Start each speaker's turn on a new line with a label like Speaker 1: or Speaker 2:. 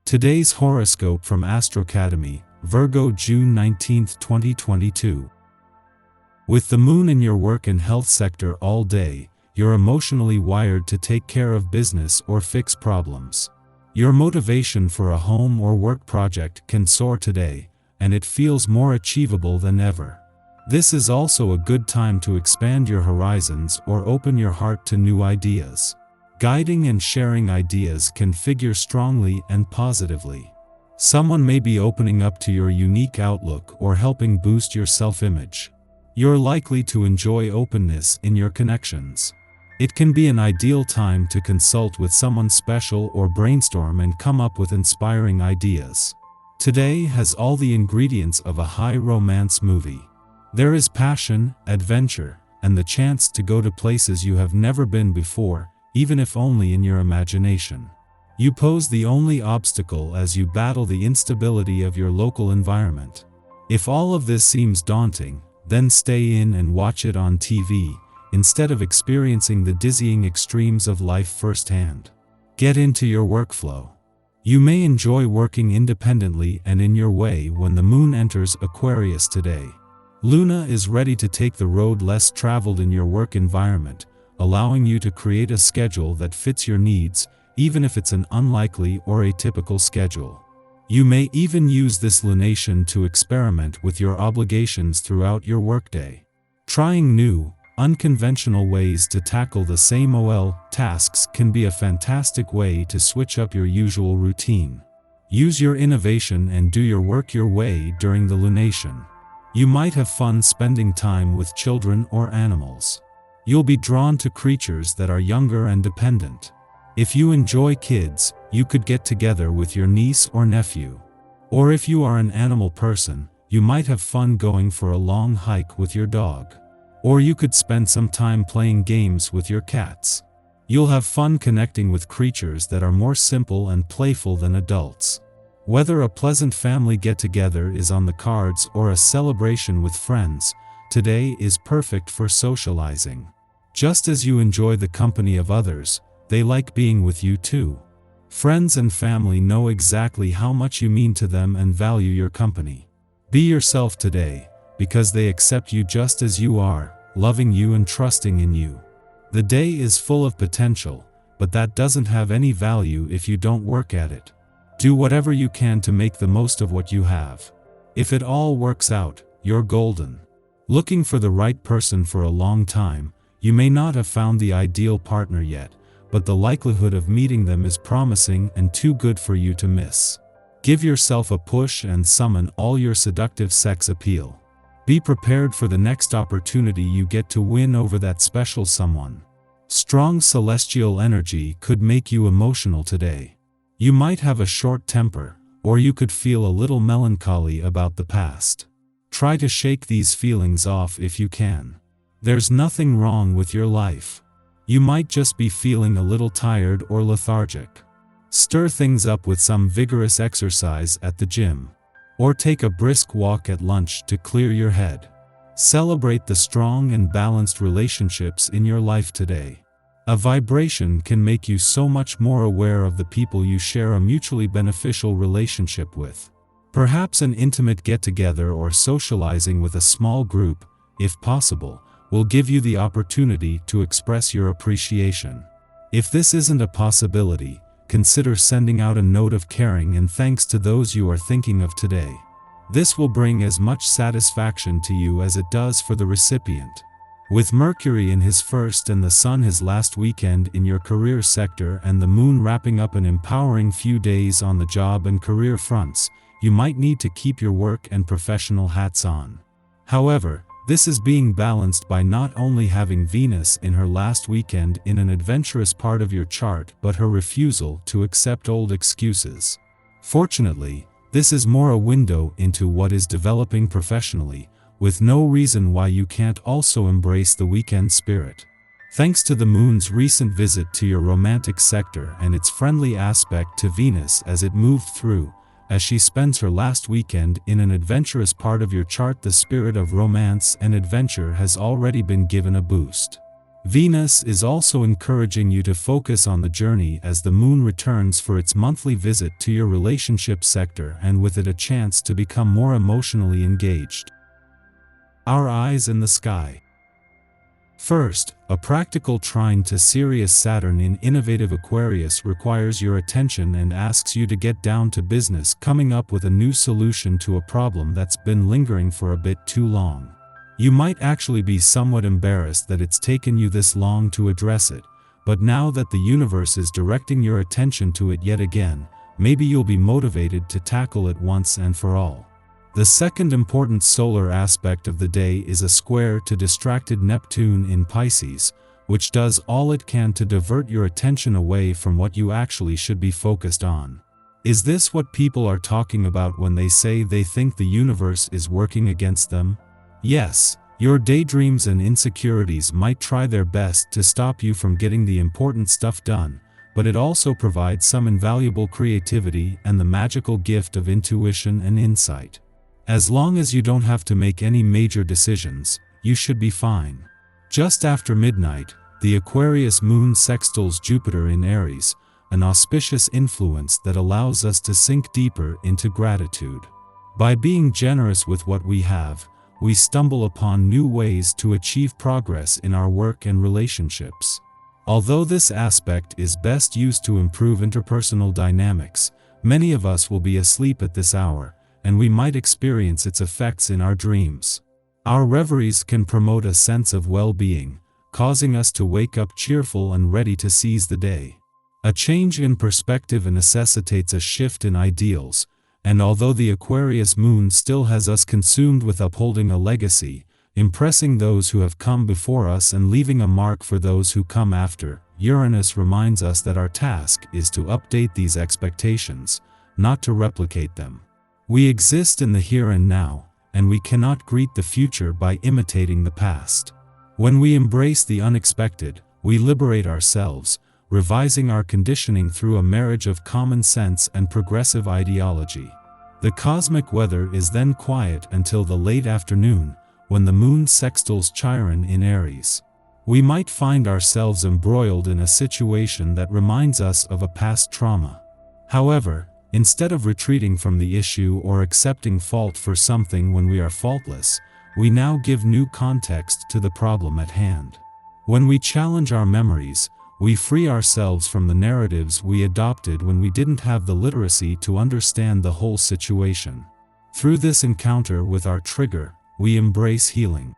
Speaker 1: Today's horoscope from Astrocademy, Virgo June 19, 2022. With the moon in your work and health sector all day, you're emotionally wired to take care of business or fix problems. Your motivation for a home or work project can soar today, and it feels more achievable than ever. This is also a good time to expand your horizons or open your heart to new ideas. Guiding and sharing ideas can figure strongly and positively. Someone may be opening up to your unique outlook or helping boost your self-image. You're likely to enjoy openness in your connections. It can be an ideal time to consult with someone special or brainstorm and come up with inspiring ideas. Today has all the ingredients of a high romance movie. There is passion, adventure, and the chance to go to places you have never been before, even if only in your imagination. You pose the only obstacle as you battle the instability of your local environment. If all of this seems daunting, then stay in and watch it on TV, instead of experiencing the dizzying extremes of life firsthand. Get into your workflow. You may enjoy working independently and in your way when the moon enters Aquarius today. Luna is ready to take the road less traveled in your work environment, allowing you to create a schedule that fits your needs, even if it's an unlikely or atypical schedule. You may even use this lunation to experiment with your obligations throughout your workday. Trying new, unconventional ways to tackle the same tasks can be a fantastic way to switch up your usual routine. Use your innovation and do your work your way during the lunation. You might have fun spending time with children or animals. You'll be drawn to creatures that are younger and dependent. If you enjoy kids, you could get together with your niece or nephew. Or if you are an animal person, you might have fun going for a long hike with your dog. Or you could spend some time playing games with your cats. You'll have fun connecting with creatures that are more simple and playful than adults. Whether a pleasant family get-together is on the cards or a celebration with friends, today is perfect for socializing. Just as you enjoy the company of others, they like being with you too. Friends and family know exactly how much you mean to them and value your company. Be yourself today, because they accept you just as you are, loving you and trusting in you. The day is full of potential, but that doesn't have any value if you don't work at it. Do whatever you can to make the most of what you have. If it all works out, you're golden. Looking for the right person for a long time, you may not have found the ideal partner yet, but the likelihood of meeting them is promising and too good for you to miss. Give yourself a push and summon all your seductive sex appeal. Be prepared for the next opportunity you get to win over that special someone. Strong celestial energy could make you emotional today. You might have a short temper, or you could feel a little melancholy about the past. Try to shake these feelings off if you can. There's nothing wrong with your life. You might just be feeling a little tired or lethargic. Stir things up with some vigorous exercise at the gym. Or take a brisk walk at lunch to clear your head. Celebrate the strong and balanced relationships in your life today. A vibration can make you so much more aware of the people you share a mutually beneficial relationship with. Perhaps an intimate get-together or socializing with a small group, if possible, will give you the opportunity to express your appreciation. If this isn't a possibility, consider sending out a note of caring and thanks to those you are thinking of today. This will bring as much satisfaction to you as it does for the recipient. With Mercury in his first and the Sun his last weekend in your career sector and the Moon wrapping up an empowering few days on the job and career fronts, you might need to keep your work and professional hats on. However, this is being balanced by not only having Venus in her last weekend in an adventurous part of your chart but her refusal to accept old excuses. Fortunately, this is more a window into what is developing professionally, with no reason why you can't also embrace the weekend spirit. Thanks to the Moon's recent visit to your romantic sector and its friendly aspect to Venus as it moved through, as she spends her last weekend in an adventurous part of your chart, the spirit of romance and adventure has already been given a boost. Venus is also encouraging you to focus on the journey as the moon returns for its monthly visit to your relationship sector, and with it a chance to become more emotionally engaged. Our eyes in the sky. First, a practical trine to Sirius Saturn in innovative Aquarius requires your attention and asks you to get down to business, coming up with a new solution to a problem that's been lingering for a bit too long. You might actually be somewhat embarrassed that it's taken you this long to address it, but now that the universe is directing your attention to it yet again, maybe you'll be motivated to tackle it once and for all. The second important solar aspect of the day is a square to distracted Neptune in Pisces, which does all it can to divert your attention away from what you actually should be focused on. Is this what people are talking about when they say they think the universe is working against them? Yes, your daydreams and insecurities might try their best to stop you from getting the important stuff done, but it also provides some invaluable creativity and the magical gift of intuition and insight. As long as you don't have to make any major decisions, you should be fine. Just after midnight, the Aquarius moon sextiles Jupiter in Aries, an auspicious influence that allows us to sink deeper into gratitude. By being generous with what we have, we stumble upon new ways to achieve progress in our work and relationships. Although this aspect is best used to improve interpersonal dynamics, many of us will be asleep at this hour, and we might experience its effects in our dreams. Our reveries can promote a sense of well-being, causing us to wake up cheerful and ready to seize the day. A change in perspective necessitates a shift in ideals, and although the Aquarius moon still has us consumed with upholding a legacy, impressing those who have come before us and leaving a mark for those who come after, Uranus reminds us that our task is to update these expectations, not to replicate them. We exist in the here and now, and we cannot greet the future by imitating the past. When we embrace the unexpected, we liberate ourselves, revising our conditioning through a marriage of common sense and progressive ideology. The cosmic weather is then quiet until the late afternoon, when the moon sextiles Chiron in Aries. We might find ourselves embroiled in a situation that reminds us of a past trauma. However, instead of retreating from the issue or accepting fault for something when we are faultless, we now give new context to the problem at hand. When we challenge our memories, we free ourselves from the narratives we adopted when we didn't have the literacy to understand the whole situation. Through this encounter with our trigger, we embrace healing.